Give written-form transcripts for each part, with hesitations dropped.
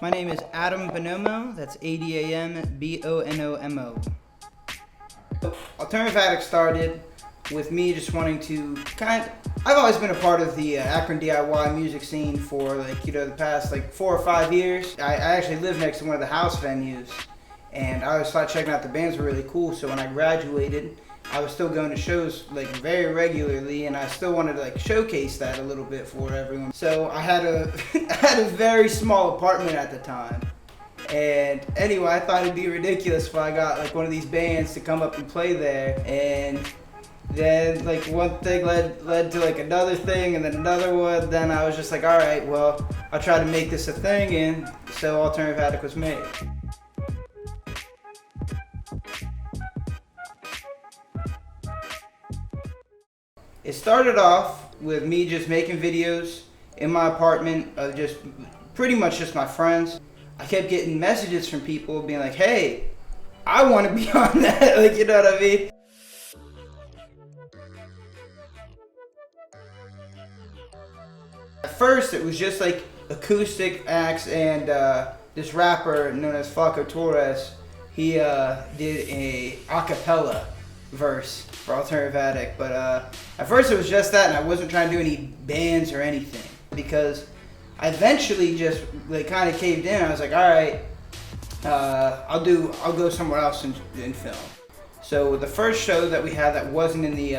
My name is Adam Bonomo. That's Adambonomo. Alternative Attic started with me just wanting to I've always been a part of the Akron DIY music scene for the past 4 or 5 years. I actually live next to one of the house venues, and I always thought checking out the bands were really cool. So when I graduated, I was still going to shows very regularly, and I still wanted to showcase that a little bit for everyone. So I had a I had a very small apartment at the time, and anyway, I thought it'd be ridiculous if I got one of these bands to come up and play there. And then one thing led to another thing, and then another one. Then I was just all right, well, I'll try to make this a thing, and so Alternative Attic was made. It started off with me just making videos in my apartment of pretty much just my friends. I kept getting messages from people being like, hey, I want to be on that, you know what I mean? At first it was just acoustic acts, and this rapper known as Falco Torres, he did a acapella verse for Alternative Attic, but at first it was just that, and I wasn't trying to do any bands or anything, because I eventually just kind of caved in. I was like, all right, I'll go somewhere else and film. So the first show that we had that wasn't in the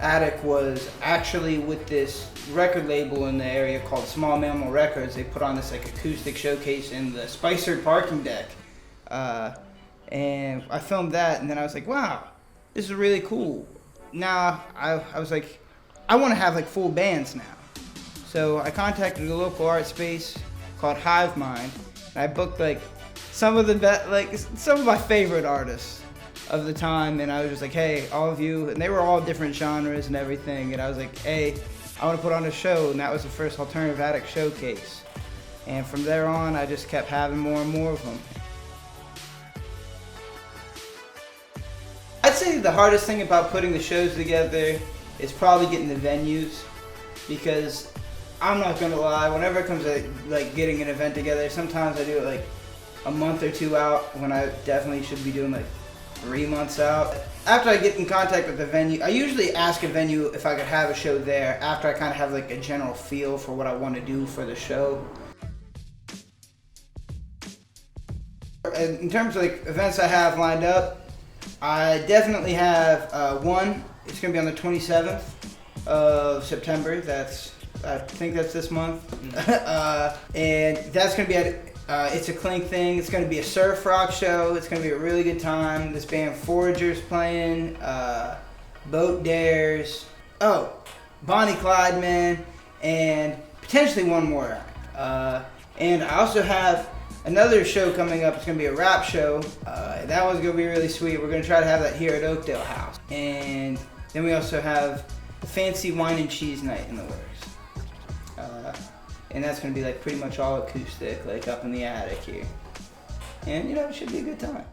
attic was actually with this record label in the area called Small Mammal Records. They put on this acoustic showcase in the Spicer parking deck, and I filmed that, and then I was like, wow, this is really cool. Now I was like, I want to have full bands now. So I contacted a local art space called Hive Mind, and I booked some of my favorite artists of the time, and I was just like, hey, all of you, and they were all different genres and everything, and I was like, hey, I want to put on a show, and that was the first Alternative Attic showcase. And from there on, I just kept having more and more of them. I'd say the hardest thing about putting the shows together is probably getting the venues, because I'm not gonna lie, whenever it comes to getting an event together, sometimes I do it a month or two out, when I definitely should be doing 3 months out. After I get in contact with the venue, I usually ask a venue if I could have a show there after I kind of have a general feel for what I want to do for the show. And in terms of events I have lined up, I definitely have one. It's going to be on the 27th of September. I think that's this month. And that's going to be at It's a Clink thing. It's going to be a surf rock show. It's going to be a really good time. This band Foragers playing, Boat Dares, Bonnie Clyde, and potentially one more act. And I also have another show coming up. It's going to be a rap show. That one's going to be really sweet. We're going to try to have that here at Oakdale House. And then we also have a fancy wine and cheese night in the works. And that's going to be pretty much all acoustic, up in the attic here. And it should be a good time.